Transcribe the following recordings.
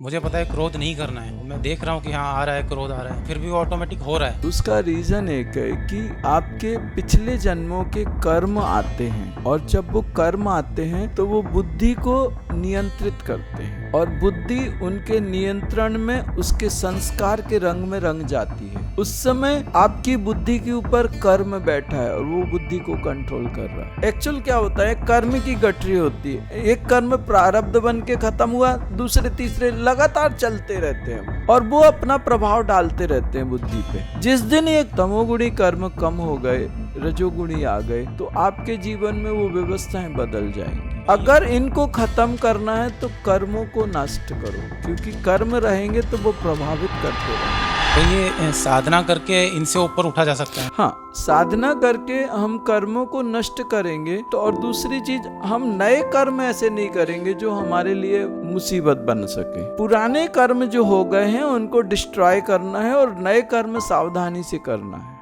मुझे पता है क्रोध नहीं करना है, मैं देख रहा हूँ कि हाँ आ रहा है, क्रोध आ रहा है, फिर भी वो ऑटोमेटिक हो रहा है। उसका रीजन एक है कि आपके पिछले जन्मों के कर्म आते हैं, और जब वो कर्म आते हैं तो वो बुद्धि को नियंत्रित करते हैं, और बुद्धि उनके नियंत्रण में उसके संस्कार के रंग में रंग जाती है। उस समय आपकी बुद्धि के ऊपर कर्म बैठा है और वो बुद्धि को कंट्रोल कर रहा है। एक्चुअल क्या होता है, कर्म की गठरी होती है। एक कर्म प्रारब्ध बन के खत्म हुआ, दूसरे तीसरे लगातार चलते रहते हैं और वो अपना प्रभाव डालते रहते हैं बुद्धि पे। जिस दिन ये तमोगुणी कर्म कम हो गए, रजोगुणी आ गए, तो आपके जीवन में वो व्यवस्थाएं बदल जाएंगी। अगर इनको खत्म करना है तो कर्मों को नष्ट करो, क्योंकि कर्म रहेंगे तो वो प्रभावित करते रहेंगे। तो ये साधना करके इनसे ऊपर उठा जा सकता है। हाँ, साधना करके हम कर्मों को नष्ट करेंगे तो, और दूसरी चीज, हम नए कर्म ऐसे नहीं करेंगे जो हमारे लिए मुसीबत बन सके। पुराने कर्म जो हो गए हैं उनको डिस्ट्रॉय करना है और नए कर्म सावधानी से करना है।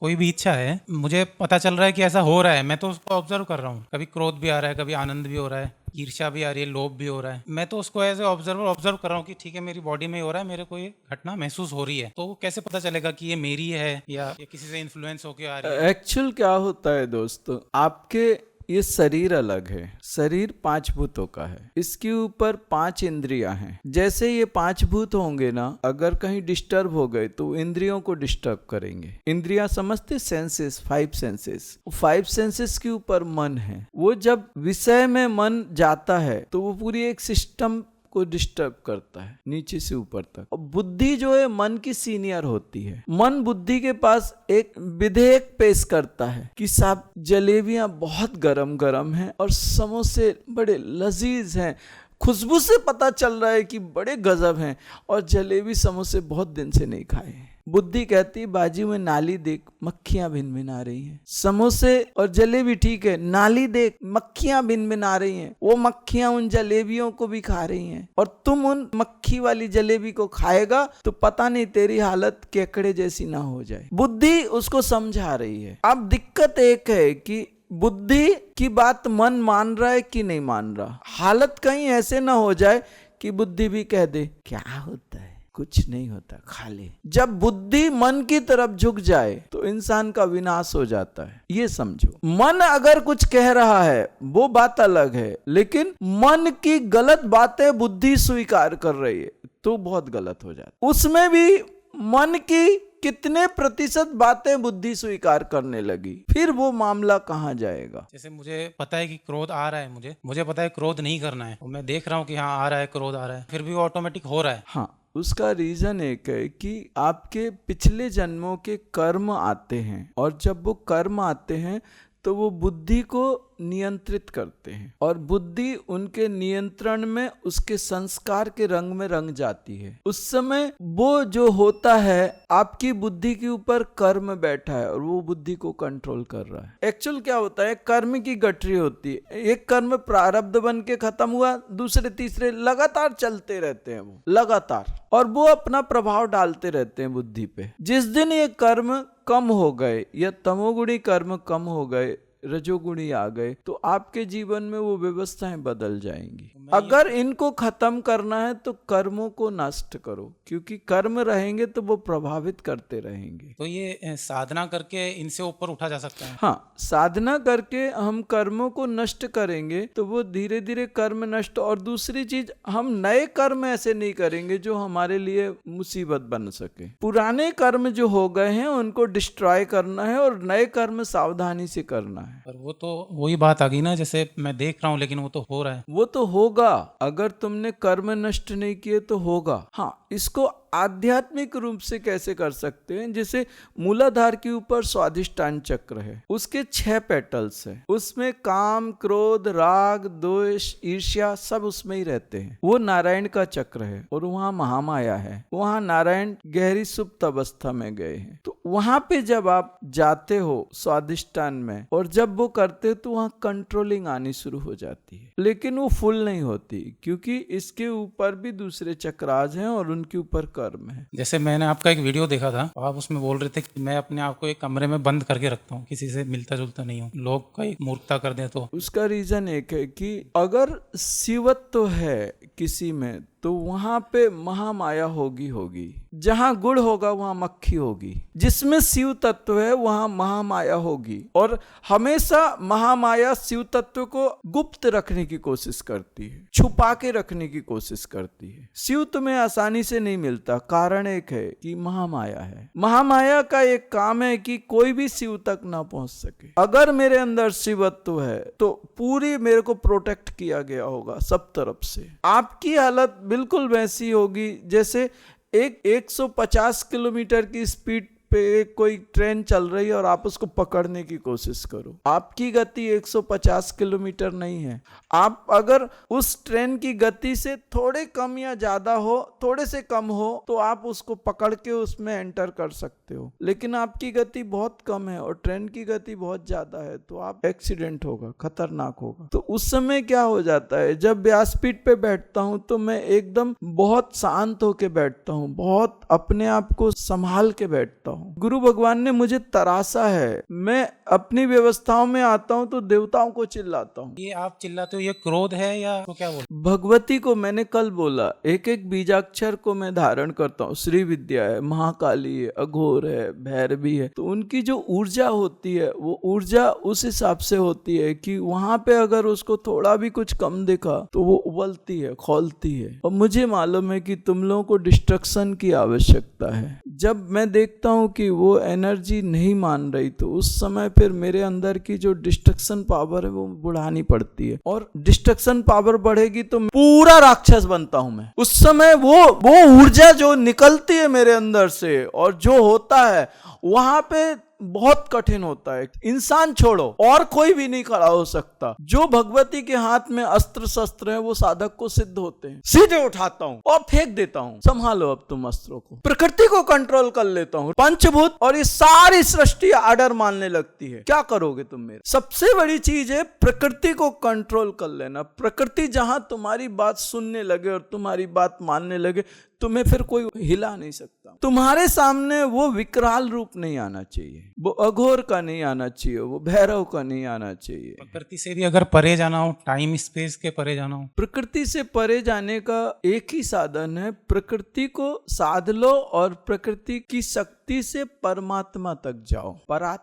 कोई भी इच्छा है, मुझे पता चल रहा है कि ऐसा हो रहा है, मैं तो उसको ऑब्जर्व कर रहा हूँ। कभी क्रोध भी आ रहा है, कभी आनंद भी हो रहा है, ईर्ष्या भी आ रही है, लोभ भी हो रहा है। मैं तो उसको एज ए ऑब्जर्व कर रहा हूँ कि ठीक है, मेरी बॉडी में हो रहा है, मेरे को ये घटना महसूस हो रही है। तो वो कैसे पता चलेगा कि ये मेरी है या किसी से इन्फ्लुएंस होके आ रही है? एक्चुअल क्या होता है दोस्तों, आपके ये शरीर अलग है। शरीर 5 भूतों का है, इसके ऊपर 5 इंद्रियां हैं। जैसे ये 5 भूत होंगे ना, अगर कहीं डिस्टर्ब हो गए तो इंद्रियों को डिस्टर्ब करेंगे। इंद्रियां समझते, सेंसेस, 5 सेंसेस। 5 सेंसेस के ऊपर मन है। वो जब विषय में मन जाता है तो वो पूरी एक सिस्टम को डिस्टर्ब करता है, नीचे से ऊपर तक। और बुद्धि जो है मन की सीनियर होती है। मन बुद्धि के पास एक विधेयक पेश करता है कि साहब, जलेबियां बहुत गरम गरम हैं और समोसे बड़े लजीज हैं, खुशबू से पता चल रहा है कि बड़े गजब हैं, और जलेबी समोसे बहुत दिन से नहीं खाए हैं। बुद्धि कहती, बाजू में नाली देख, मक्खियां भिनभिना रही हैं। समोसे और जलेबी ठीक है, नाली देख, मक्खियां भिनभिना रही हैं। वो मक्खियां उन जलेबियों को भी खा रही हैं, और तुम उन मक्खी वाली जलेबी को खाएगा तो पता नहीं तेरी हालत केकड़े जैसी ना हो जाए। बुद्धि उसको समझा रही है। अब दिक्कत एक है कि बुद्धि की बात मन मान रहा है कि नहीं मान रहा। हालत कहीं ऐसे ना हो जाए कि बुद्धि भी कह दे क्या होता है, कुछ नहीं होता, खा ले। जब बुद्धि मन की तरफ झुक जाए तो इंसान का विनाश हो जाता है। ये समझो, मन अगर कुछ कह रहा है वो बात अलग है, लेकिन मन की गलत बातें बुद्धि स्वीकार कर रही है तो बहुत गलत हो जाता है। उसमें भी मन की कितने प्रतिशत बातें बुद्धि स्वीकार करने लगी, फिर वो मामला कहाँ जाएगा। जैसे मुझे पता है कि क्रोध आ रहा है, मुझे पता है क्रोध नहीं करना है, मैं देख रहा हूँ कि हाँ आ रहा है, क्रोध आ रहा है, फिर भी वो ऑटोमेटिक हो रहा है। हाँ, उसका रीजन एक है कि आपके पिछले जन्मों के कर्म आते हैं, और जब वो कर्म आते हैं तो वो बुद्धि को नियंत्रित करते हैं, और बुद्धि उनके नियंत्रण में उसके संस्कार के रंग में रंग जाती है। उस समय वो जो होता है, आपकी बुद्धि के ऊपर कर्म बैठा है और वो बुद्धि को कंट्रोल कर रहा है। एक्चुअल क्या होता है, कर्म की गठरी होती है। एक कर्म प्रारब्ध बन के खत्म हुआ, दूसरे तीसरे लगातार चलते रहते हैं वो लगातार, और वो अपना प्रभाव डालते रहते हैं बुद्धि पे। जिस दिन ये कर्म कम हो गए या तमोगुणी कर्म कम हो गए, रजोगुणी आ गए, तो आपके जीवन में वो व्यवस्थाएं बदल जाएंगी। अगर इनको खत्म करना है तो कर्मों को नष्ट करो, क्योंकि कर्म रहेंगे तो वो प्रभावित करते रहेंगे। तो ये साधना करके इनसे ऊपर उठा जा सकता है। हाँ, साधना करके हम कर्मों को नष्ट करेंगे तो वो धीरे धीरे कर्म नष्ट, और दूसरी चीज, हम नए कर्म ऐसे नहीं करेंगे जो हमारे लिए मुसीबत बन सके। पुराने कर्म जो हो गए हैं उनको डिस्ट्रॉय करना है और नए कर्म सावधानी से करना है। पर वो तो वही बात आ गई ना, जैसे मैं देख रहा हूँ लेकिन वो तो हो रहा है। वो तो होगा, अगर तुमने कर्म नष्ट नहीं किए तो होगा। हाँ, इसको आध्यात्मिक रूप से कैसे कर सकते हैं, जैसे मूलाधार के ऊपर स्वाधिष्ठान चक्र है, उसके 6 पेटल्स है, उसमें काम, क्रोध, राग, द्वेष, ईर्ष्या सब उसमें ही रहते हैं। वो नारायण का चक्र है और वहां महामाया है। वहां नारायण गहरी सुप्त अवस्था में गए हैं। तो वहां पे जब आप जाते हो स्वाधिष्ठान में और जब वो करते हो तो वहां कंट्रोलिंग आनी शुरू हो जाती है, लेकिन वो फुल नहीं होती क्योंकि इसके ऊपर भी दूसरे चक्राज हैं और उनके ऊपर कर्म है। जैसे मैंने आपका एक वीडियो देखा था, आप उसमें बोल रहे थे कि मैं अपने आप को एक कमरे में बंद करके रखता हूँ, किसी से मिलता जुलता नहीं हूँ, लोग कहीं मूर्खता कर दें तो। उसका रीजन एक है कि अगर शिवत्व है किसी में तो वहां पे महामाया होगी। जहां गुड़ होगा वहां मक्खी होगी। जिसमें शिव तत्व है वहां महामाया होगी। और हमेशा महामाया शिव तत्व को गुप्त रखने की कोशिश करती है, छुपा के रखने की कोशिश करती है। शिव तुम्हें आसानी से नहीं मिलता, कारण एक है कि महामाया है। महामाया का एक काम है कि कोई भी शिव तक ना पहुंच सके। अगर मेरे अंदर शिवत्व है तो पूरी मेरे को प्रोटेक्ट किया गया होगा सब तरफ से। आपकी हालत बिल्कुल वैसी होगी जैसे एक 150 किलोमीटर की स्पीड पे कोई ट्रेन चल रही है और आप उसको पकड़ने की कोशिश करो। आपकी गति 150 किलोमीटर नहीं है। आप अगर उस ट्रेन की गति से थोड़े कम या ज्यादा हो, थोड़े से कम हो, तो आप उसको पकड़ के उसमें एंटर कर सकते हो। लेकिन आपकी गति बहुत कम है और ट्रेन की गति बहुत ज्यादा है तो आप एक्सीडेंट होगा, खतरनाक होगा। तो उस समय क्या हो जाता है, जब व्यासपीठ पे बैठता हूं तो मैं एकदम बहुत शांत होके बैठता हूं, बहुत अपने आप को संभाल के बैठता हूं। गुरु भगवान ने मुझे तरासा है। मैं अपनी व्यवस्थाओं में आता हूं तो देवताओं को चिल्लाता हूं। ये आप चिल्लाते हो, ये क्रोध है या तो क्या बोल? भगवती को मैंने कल बोला, एक एक बीजाक्षर को मैं धारण करता हूँ। श्री विद्या है, महाकाली है, अघोर है, भैरवी है। तो उनकी जो ऊर्जा होती है वो ऊर्जा उस हिसाब से होती है कि वहां पे अगर उसको थोड़ा भी कुछ कम दिखा तो वो उबलती है, खौलती है। और मुझे मालूम है कि तुम लोगों को डिस्ट्रक्शन की आवश्यकता है। जब मैं देखता हूँ कि वो एनर्जी नहीं मान रही तो उस समय फिर मेरे अंदर की जो डिस्ट्रक्शन पावर है वो बढ़ानी पड़ती है। और डिस्ट्रक्शन पावर बढ़ेगी तो पूरा राक्षस बनता हूं मैं। उस समय वो ऊर्जा जो निकलती है मेरे अंदर से और जो होता है वहां पे बहुत कठिन होता है। इंसान छोड़ो, और कोई भी नहीं खड़ा हो सकता। जो भगवती के हाथ में अस्त्र शस्त्र है वो साधक को सिद्ध होते हैं। सीधे उठाता हूँ और फेंक देता हूँ, संभालो अब तुम अस्त्रों को। प्रकृति को कंट्रोल कर लेता हूँ, पंचभूत और ये सारी सृष्टि आर्डर मानने लगती है। क्या करोगे तुम मेरे? सबसे बड़ी चीज है प्रकृति को कंट्रोल कर लेना। प्रकृति जहां तुम्हारी बात सुनने लगे और तुम्हारी बात मानने लगे, तुम्हें फिर कोई हिला नहीं सकता। तुम्हारे सामने वो विकराल रूप नहीं आना चाहिए, वो अघोर का नहीं आना चाहिए, वो भैरव का नहीं आना चाहिए। प्रकृति से भी अगर परे जाना हो, टाइम स्पेस के परे जाना हो, प्रकृति से परे जाने का एक ही साधन है, प्रकृति को साध लो और प्रकृति की शक्ति से परमात्मा तक जाओ। परा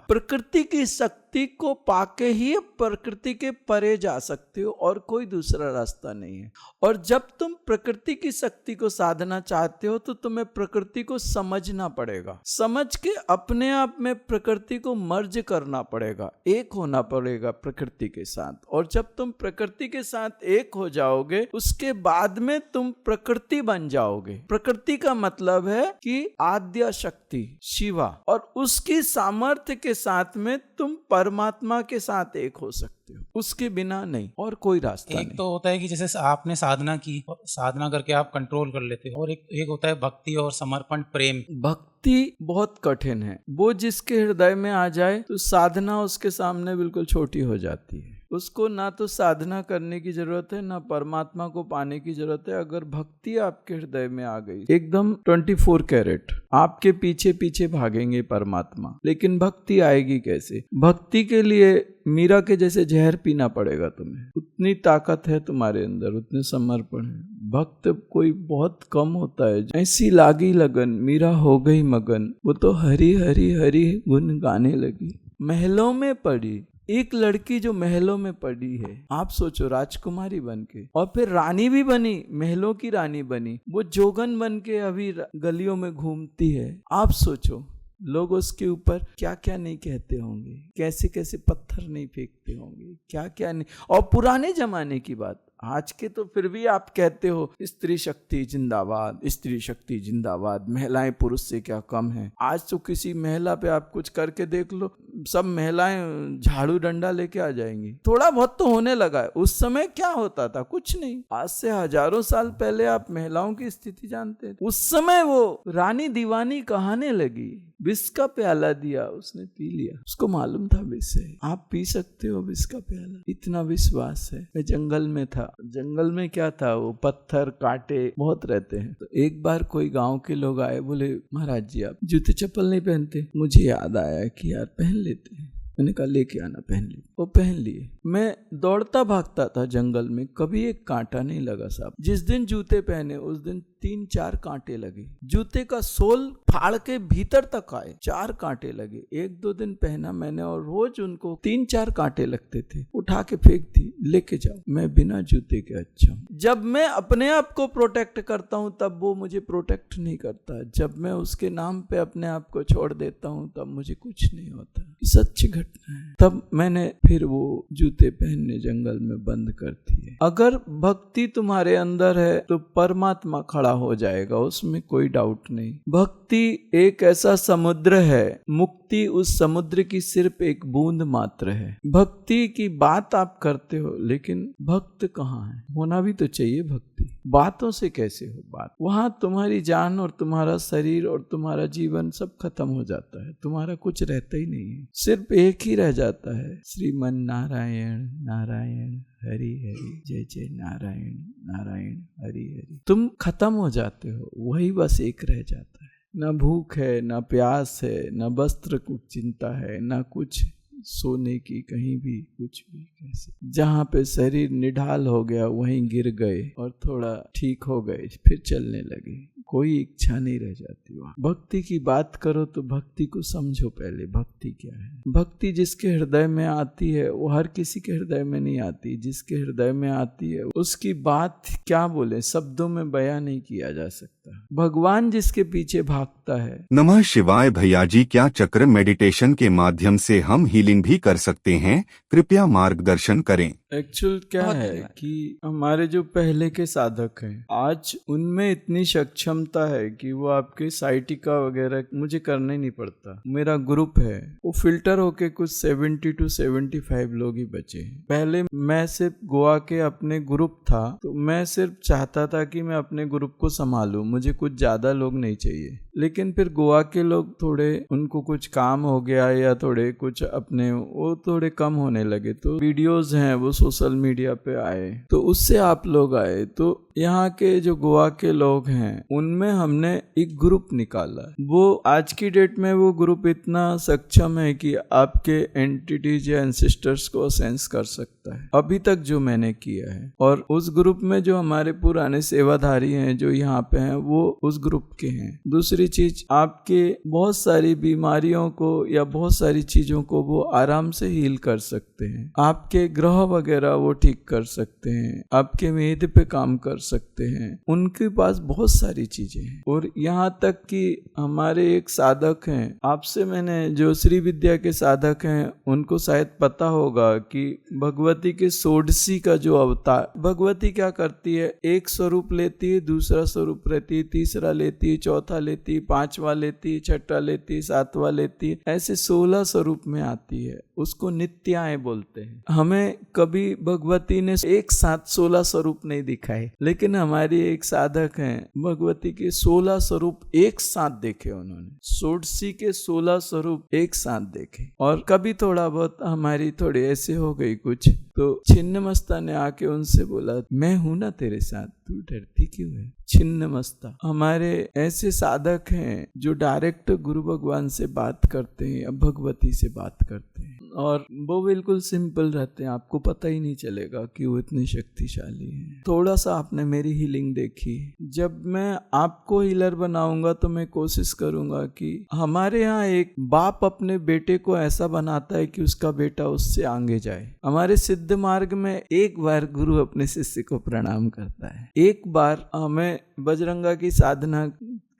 प्रकृति की शक्ति को पाके ही प्रकृति के परे जा सकते हो और कोई दूसरा रास्ता नहीं है। और जब तुम प्रकृति की शक्ति को साधना चाहते हो तो तुम्हें प्रकृति को समझना पड़ेगा। समझ के अपने आप में प्रकृति को मर्ज करना पड़ेगा, एक होना पड़ेगा प्रकृति के साथ। और जब तुम प्रकृति के साथ एक हो जाओगे उसके बाद में तुम प्रकृति बन जाओगे। प्रकृति का मतलब है कि आद्य शक्ति शिवा, और उसकी सामर्थ्य के साथ में तुम परमात्मा के साथ एक हो सकते हो। उसके बिना नहीं, और कोई रास्ता नहीं। एक तो होता है कि जैसे आपने साधना की, साधना करके आप कंट्रोल कर लेते हो, और एक होता है भक्ति और समर्पण, प्रेम। भक्ति बहुत कठिन है। वो जिसके हृदय में आ जाए तो साधना उसके सामने बिल्कुल छोटी हो जाती है। उसको ना तो साधना करने की जरूरत है, ना परमात्मा को पाने की जरूरत है। अगर भक्ति आपके हृदय में आ गई, एकदम 24 कैरेट आपके पीछे पीछे भागेंगे परमात्मा। लेकिन भक्ति आएगी कैसे? भक्ति के लिए मीरा के जैसे जहर पीना पड़ेगा तुम्हें। उतनी ताकत है तुम्हारे अंदर, उतने समर्पण है। भक्त कोई बहुत कम होता है। ऐसी लागी लगन मीरा हो गई मगन, वो तो हरी हरी हरी गुन गाने लगी। महलों में पड़ी एक लड़की जो महलों में पड़ी है, आप सोचो, राजकुमारी बन के, और फिर रानी भी बनी, महलों की रानी बनी। वो जोगन बन के अभी गलियों में घूमती है। आप सोचो लोग उसके ऊपर क्या क्या नहीं कहते होंगे, कैसे कैसे पत्थर नहीं फेंकते होंगे, क्या क्या नहीं। और पुराने जमाने की बात, आज के तो फिर भी आप कहते हो स्त्री शक्ति जिंदाबाद, स्त्री शक्ति जिंदाबाद, महिलाएं पुरुष से क्या कम है। आज तो किसी महिला पे आप कुछ करके देख लो, सब महिलाएं झाड़ू डंडा लेके आ जाएंगी। थोड़ा बहुत तो होने लगा है। उस समय क्या होता था? कुछ नहीं। आज से हजारों साल पहले आप महिलाओं की स्थिति जानते हैं। उस समय वो रानी दीवानी कहाने लगी, विष का प्याला दिया, उसने पी लिया, उसको मालूम था विष है। आप पी सकते हो विष का प्याला, इतना विश्वास है। मैं जंगल में था, जंगल में क्या था, वो पत्थर कांटे बहुत रहते हैं। तो एक बार कोई गांव के लोग आए, बोले महाराज जी आप जूते चप्पल नहीं पहनते? मुझे याद आया कि यार पहन लेते हैं। मैंने कहा लेके आना, पहन लिए। वो पहन लिए। मैं दौड़ता भागता था जंगल में, कभी एक कांटा नहीं लगा साहब। जिस दिन जूते पहने उस दिन 3-4 कांटे लगे। जूते का सोल फाड़ के भीतर तक आए, 4 कांटे लगे। 1-2 दिन पहना मैंने और रोज उनको 3-4 कांटे लगते थे। उठा के फेंक दी, लेके जाओ। मैं बिना जूते के अच्छा हूं। जब मैं अपने आप को प्रोटेक्ट करता हूं तब वो मुझे प्रोटेक्ट नहीं करता। जब मैं उसके नाम पे अपने आप को छोड़ देता हूं तब मुझे कुछ नहीं होता। सच्ची घटना है। तब मैंने फिर वो जूते पहनने जंगल में बंद कर दिए। अगर भक्ति तुम्हारे अंदर है तो परमात्मा खड़ा हो जाएगा, उसमें कोई डाउट नहीं। भक्ति एक ऐसा समुद्र है, मुक्ति उस समुद्र की सिर्फ एक बूंद मात्र है। भक्ति की बात आप करते हो लेकिन भक्त कहाँ है? होना भी तो चाहिए भक्ति। बातों से कैसे हो बात? वहां तुम्हारी जान और तुम्हारा शरीर और तुम्हारा जीवन सब खत्म हो जाता है, तुम्हारा कुछ रहता ही नहीं है। सिर्फ एक ही रह जाता है, श्रीमन नारायण नारायण हरि हरि जय जय नारायण नारायण हरि हरि। तुम खत्म हो जाते हो, वही बस एक रह जाता है। न भूख है, न प्यास है, न वस्त्र कुछ चिंता है, न कुछ सोने की कहीं भी कुछ भी। कैसे जहाँ पे शरीर निढाल हो गया वहीं गिर गए और थोड़ा ठीक हो गए, फिर चलने लगे। कोई इच्छा नहीं रह जाती वहाँ। भक्ति की बात करो तो भक्ति को समझो पहले, भक्ति क्या है। भक्ति जिसके हृदय में आती है वो हर किसी के हृदय में नहीं आती। जिसके हृदय में आती है उसकी बात क्या बोले, शब्दों में बयां नहीं किया जा सकता। भगवान जिसके पीछे भागता है। नमः शिवाय भैया जी, क्या चक्र मेडिटेशन के माध्यम से हम हीलिंग भी कर सकते हैं? कृपया मार्गदर्शन करें। एक्चुअल क्या है कि हमारे जो पहले के साधक हैं आज उनमें इतनी सक्षमता है कि वो आपके साइटिका वगैरह मुझे करना ही नहीं पड़ता। मेरा ग्रुप है वो फिल्टर होके कुछ 70 to 75 लोग ही बचे हैं। पहले मैं सिर्फ गोवा के अपने ग्रुप था तो मैं सिर्फ चाहता था कि मैं अपने ग्रुप को संभालूं, मुझे कुछ ज्यादा लोग नहीं चाहिए। लेकिन फिर गोवा के लोग थोड़े, उनको कुछ काम हो गया या थोड़े कुछ अपने वो थोड़े कम होने लगे, तो वीडियोस हैं वो सोशल मीडिया पे आए, तो उससे आप लोग आए। तो यहाँ के जो गोवा के लोग हैं उनमें हमने एक ग्रुप निकाला। वो आज की डेट में वो ग्रुप इतना सक्षम है कि आपके एंटिटीज या एंसेस्टर्स को सेंस कर सकता है, अभी तक जो मैंने किया है। और उस ग्रुप में जो हमारे पुराने सेवाधारी हैं जो यहाँ पे हैं वो उस ग्रुप के हैं। दूसरी चीज, आपके बहुत सारी बीमारियों को या बहुत सारी चीजों को वो आराम से हील कर सकते हैं। आपके ग्रह वगैरह वो ठीक कर सकते हैं, आपके मेद पे काम कर सकते हैं। उनके पास बहुत सारी चीजें हैं। और यहाँ तक कि हमारे एक साधक हैं, आपसे मैंने जो श्री विद्या के साधक हैं उनको शायद पता होगा कि भगवती के षोडशी का जो अवतार, भगवती क्या करती है, एक स्वरूप लेती है, दूसरा स्वरूप रहती है, तीसरा लेती है, चौथा लेती है, पांचवा लेती है, छठा लेती है, सातवां लेती है, ऐसे 16 स्वरूप में आती है। उसको नित्याएं बोलते हैं। हमें कभी भगवती ने एक साथ 16 स्वरूप नहीं दिखाए, लेकिन हमारी एक साधक हैं भगवती के 16 स्वरूप एक साथ देखे उन्होंने। षोडशी के 16 स्वरूप एक साथ देखे। और कभी थोड़ा बहुत हमारी थोड़ी ऐसे हो गई कुछ, तो छिन्नमस्ता ने आके उनसे बोला, मैं हूं ना तेरे साथ, तू डरती क्यों है। छिन्नमस्ता हमारे ऐसे साधक हैं जो डायरेक्ट गुरु भगवान से बात करते हैं या भगवती से बात करते हैं, और वो बिल्कुल सिंपल रहते हैं। आपको पता ही नहीं चलेगा कि वो इतने शक्तिशाली हैं। थोड़ा सा आपने मेरी हीलिंग देखी। जब मैं आपको हीलर बनाऊंगा तो मैं कोशिश करूंगा कि हमारे यहाँ एक बाप अपने बेटे को ऐसा बनाता है कि उसका बेटा उससे आगे जाए। हमारे सिद्ध मार्ग में एक बार गुरु अपने शिष्य को प्रणाम करता है, एक बार हमें बजरंगा की साधना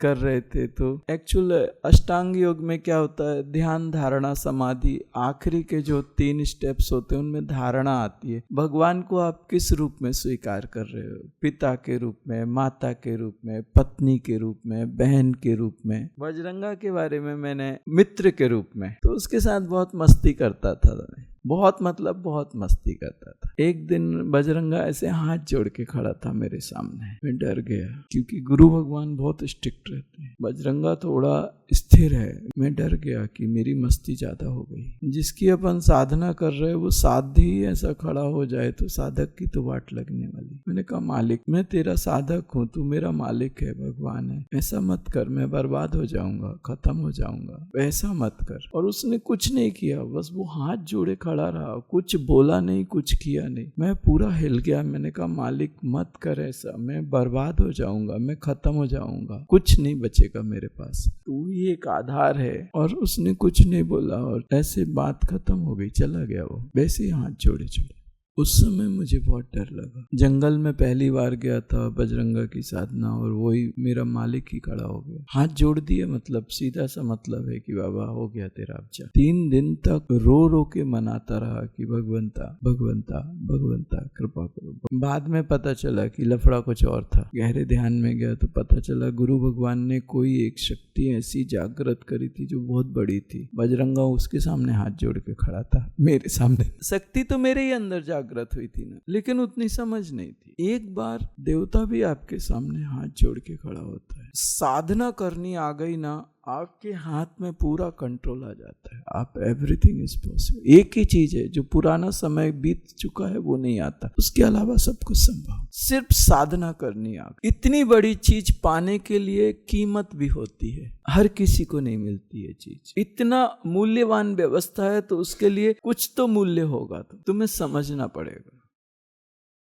कर रहे थे। तो एक्चुअल अष्टांग योग में क्या होता है, ध्यान, धारणा, समाधि, आखिरी के जो 3 स्टेप्स होते हैं उनमें धारणा आती है। भगवान को आप किस रूप में स्वीकार कर रहे हो, पिता के रूप में, माता के रूप में, पत्नी के रूप में, बहन के रूप में। बजरंगा के बारे में मैंने मित्र के रूप में, तो उसके साथ बहुत मस्ती करता था मैं, बहुत मतलब बहुत मस्ती करता था। एक दिन बजरंगा ऐसे हाथ जोड़ के खड़ा था मेरे सामने, मैं डर गया क्योंकि गुरु भगवान बहुत स्ट्रिक्ट रहते हैं, बजरंगा थोड़ा स्थिर है। मैं डर गया कि मेरी मस्ती ज्यादा हो गई। जिसकी अपन साधना कर रहे हैं वो साध्य ही ऐसा खड़ा हो जाए तो साधक की तो वाट लगने वाली। मैंने कहा मालिक, मैं तेरा साधक हूँ, तू मेरा मालिक है, भगवान है, ऐसा मत कर, मैं बर्बाद हो जाऊंगा, खत्म हो जाऊंगा, वैसा मत कर। और उसने कुछ नहीं किया, बस वो हाथ जोड़े खड़ा रहा, कुछ बोला नहीं, कुछ किया नहीं। मैं पूरा हिल गया। मैंने कहा मालिक मत कर ऐसा, मैं बर्बाद हो जाऊंगा, मैं खत्म हो जाऊंगा, कुछ नहीं बचेगा मेरे पास, तू ही एक आधार है। और उसने कुछ नहीं बोला और ऐसे बात खत्म हो गई, चला गया वो वैसे ही हाथ जोड़े जोड़े। उस समय मुझे बहुत डर लगा। जंगल में पहली बार गया था बजरंगा की साधना, और वही मेरा मालिक ही खड़ा हो गया, हाथ जोड़ दिया। मतलब सीधा सा मतलब है कि बाबा हो गया तेरा अब जा। 3 दिन तक रो रो के मनाता रहा कि भगवंता भगवंता भगवंता कृपा करो। बाद में पता चला कि लफड़ा कुछ और था। गहरे ध्यान में गया तो पता चला गुरु भगवान ने कोई एक शक्ति ऐसी जागृत करी थी जो बहुत बड़ी थी। बजरंगा उसके सामने हाथ जोड़ के खड़ा था मेरे सामने। शक्ति तो मेरे ही अंदर जागृत हुई थी ना, लेकिन उतनी समझ नहीं थी। एक बार देवता भी आपके सामने हाथ जोड़ के खड़ा होता है। साधना करनी आ गई ना, आपके हाथ में पूरा कंट्रोल आ जाता है। आप एवरीथिंग इज पॉसिबल। एक ही चीज है, जो पुराना समय बीत चुका है वो नहीं आता, उसके अलावा सब कुछ संभव। सिर्फ साधना करनी आ गई। इतनी बड़ी चीज पाने के लिए कीमत भी होती है, हर किसी को नहीं मिलती है चीज। इतना मूल्यवान व्यवस्था है तो उसके लिए कुछ तो मूल्य होगा, तो तुम्हें समझना पड़ेगा।